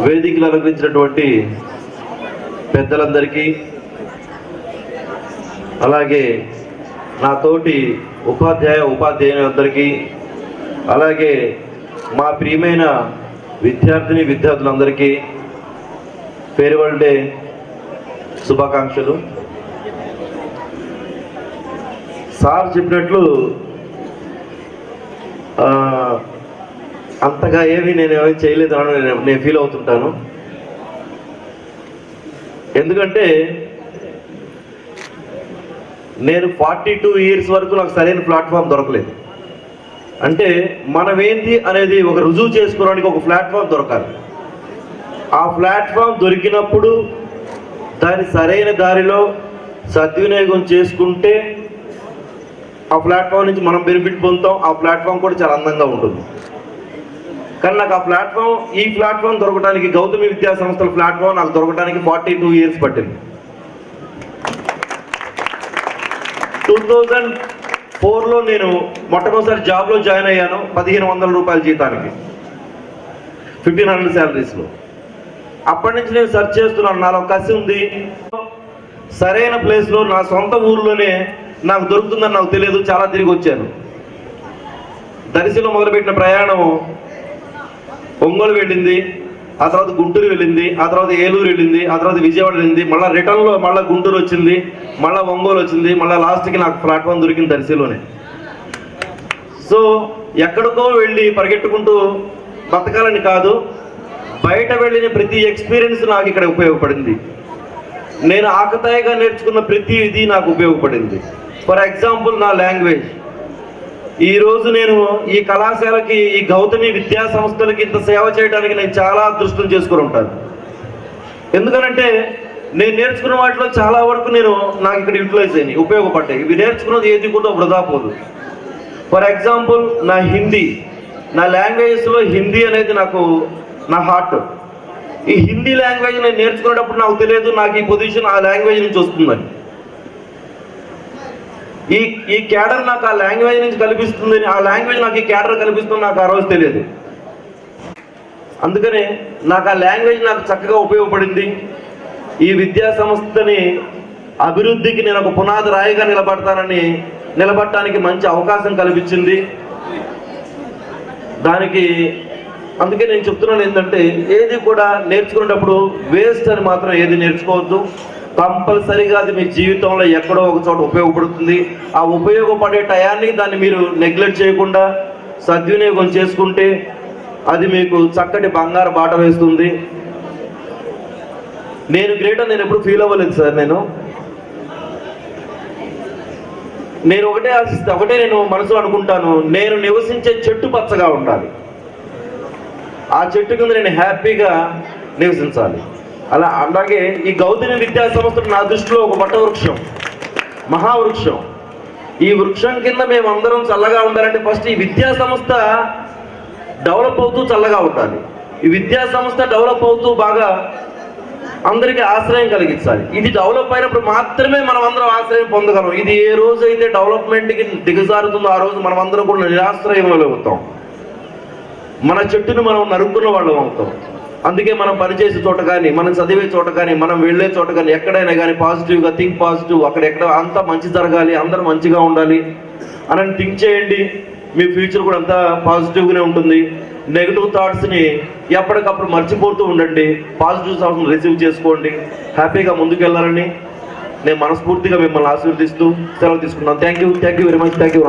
వేదికలు అలంకరించినటువంటి పెద్దలందరికీ, అలాగే నా తోటి ఉపాధ్యాయులందరికీ, అలాగే మా ప్రియమైన విద్యార్థులందరికీ ఫేర్వెల్ డే శుభాకాంక్షలు. సార్ చెప్పినట్లు అంతగా ఏమీ నేనేమీ చేయలేదని నేను ఫీల్ అవుతుంటాను. ఎందుకంటే నేను 42 years వరకు నాకు సరైన ప్లాట్ఫామ్ దొరకలేదు. అంటే మనమేంటి అనేది ఒక రుజువు చేసుకోవడానికి ఒక ప్లాట్ఫామ్ దొరకాలి. ఆ ప్లాట్ఫామ్ దొరికినప్పుడు దాని సరైన దారిలో సద్వినియోగం చేసుకుంటే ఆ ప్లాట్ఫామ్ నుంచి మనం బెనిఫిట్ పొందుతాం. ఆ ప్లాట్ఫామ్ కూడా చాలా అందంగా ఉంటుంది. కానీ నాకు ఈ ప్లాట్ఫామ్ దొరకడానికి, గౌతమి విద్యా సంస్థల ప్లాట్ఫామ్ నాకు దొరకడానికి 42 years పట్టింది. 2004లో నేను మొట్టమొదటిసారి జాబ్లో జాయిన్ అయ్యాను. 1500 రూపాయల జీతానికి, 1500 శాలరీస్లో. అప్పటి నుంచి నేను సెర్చ్ చేస్తున్నాను. నాలో కసి ఉంది. సరైన ప్లేస్లో నా సొంత ఊర్లోనే నాకు దొరుకుతుందని నాకు తెలియదు. చాలా తిరిగి వచ్చాను. దర్శిలో మొదలుపెట్టిన ప్రయాణం ఒంగోలు వెళ్ళింది, ఆ తర్వాత గుంటూరు వెళ్ళింది, ఆ తర్వాత ఏలూరు వెళ్ళింది, ఆ తర్వాత విజయవాడ వెళ్ళింది, మళ్ళీ రిటర్న్లో మళ్ళీ గుంటూరు వచ్చింది, మళ్ళీ ఒంగోలు వచ్చింది, మళ్ళీ లాస్ట్కి నాకు ప్లాట్ఫామ్ దొరికింది దర్శిలోనే. సో ఎక్కడికో వెళ్ళి పరిగెట్టుకుంటూ బతకాలని కాదు, బయట వెళ్ళిన ప్రతి ఎక్స్పీరియన్స్ నాకు ఇక్కడ ఉపయోగపడింది. నేను ఆకతాయిగా నేర్చుకున్న ప్రతి ఇది నాకు ఉపయోగపడింది. ఫర్ ఎగ్జాంపుల్, నా లాంగ్వేజ్. ఈరోజు నేను ఈ కళాశాలకి, ఈ గౌతమి విద్యా సంస్థలకి ఇంత సేవ చేయడానికి నేను చాలా అదృష్టం చేసుకుని ఉంటాను. ఎందుకనంటే నేను నేర్చుకున్న వాటిలో చాలా వరకు నాకు ఇక్కడ యూటిలైజ్ అయినాయి, ఉపయోగపడ్డాయి. ఇవి నేర్చుకున్నది ఏది కూడా వృధా పోదు. ఫర్ ఎగ్జాంపుల్, నా హిందీ, నా లాంగ్వేజెస్లో హిందీ అనేది నాకు నా హార్ట్. ఈ హిందీ లాంగ్వేజ్ నేను నేర్చుకునేటప్పుడు నాకు తెలియదు నాకు ఈ పొజిషన్ ఆ లాంగ్వేజ్ నుంచి వస్తుందని. ఈ క్యాడర్ నాకు ఆ లాంగ్వేజ్ నుంచి కల్పిస్తుందని, ఆ లాంగ్వేజ్ నాకు ఈ క్యాడర్ కల్పిస్తుంది నాకు ఆ రోజు తెలియదు. అందుకనే నాకు ఆ లాంగ్వేజ్ నాకు చక్కగా ఉపయోగపడింది. ఈ విద్యా సంస్థని అభివృద్ధికి నేను ఒక పునాది రాయిగా నిలబడటానికి మంచి అవకాశం కల్పించింది. అందుకే నేను చెప్తున్నాను ఏంటంటే, ఏది కూడా నేర్చుకునేటప్పుడు వేస్ట్ అని మాత్రం ఏది నేర్చుకోవద్దు. కంపల్సరీగా అది మీ జీవితంలో ఎక్కడో ఒక చోట ఉపయోగపడుతుంది. ఆ ఉపయోగపడే టయాన్ని దాన్ని మీరు నెగ్లెక్ట్ చేయకుండా సద్వినియోగం చేసుకుంటే అది మీకు చక్కటి బంగారు బాట వేస్తుంది. నేను గ్రేట్ అని నేను ఎప్పుడు ఫీల్ అవ్వలేదు సార్. నేను ఒకటే ఆశిస్తే, ఒకటే నేను మనసులో అనుకుంటాను, నేను నివసించే చెట్టు పచ్చగా ఉండాలి. ఆ చెట్టు కింద నేను హ్యాపీగా నివసించాలి. అలాగే ఈ గౌతమి విద్యా సంస్థ నా దృష్టిలో ఒక వటవృక్షం, మహావృక్షం. ఈ వృక్షం కింద మేము అందరం చల్లగా ఉండాలంటే ఫస్ట్ ఈ విద్యా సంస్థ డెవలప్ అవుతూ చల్లగా ఉండాలి. ఈ విద్యా సంస్థ డెవలప్ అవుతూ బాగా అందరికీ ఆశ్రయం కలిగించాలి. ఇది డెవలప్ అయినప్పుడు మాత్రమే మనం అందరం ఆశ్రయం పొందగలం. ఇది ఏ రోజు అయితే డెవలప్మెంట్కి దిగజారుతుందో ఆ రోజు మనం అందరం కూడా నిరాశ్రయంలో అవుతాం. మన చెట్టును మనం నరుక్కున్న వాళ్ళం అవుతాం. అందుకే మనం పనిచేసే చోట కానీ, మనం చదివే చోట కానీ, మనం వెళ్ళే చోట కానీ, ఎక్కడైనా కానీ పాజిటివ్గా థింక్ పాజిటివ్. అక్కడెక్కడ అంతా మంచి జరగాలి, అందరూ మంచిగా ఉండాలి అని థింక్ చేయండి. మీ ఫ్యూచర్ కూడా అంతా పాజిటివ్గానే ఉంటుంది. నెగిటివ్ థాట్స్ని ఎప్పటికప్పుడు మర్చిపోతూ ఉండండి. పాజిటివ్ థాట్స్ని రిసీవ్ చేసుకోండి. హ్యాపీగా ముందుకెళ్ళాలని నేను మనస్ఫూర్తిగా మిమ్మల్ని ఆశీర్వదిస్తూ సెలవు తీసుకున్నాను. Thank you very much. Thank you.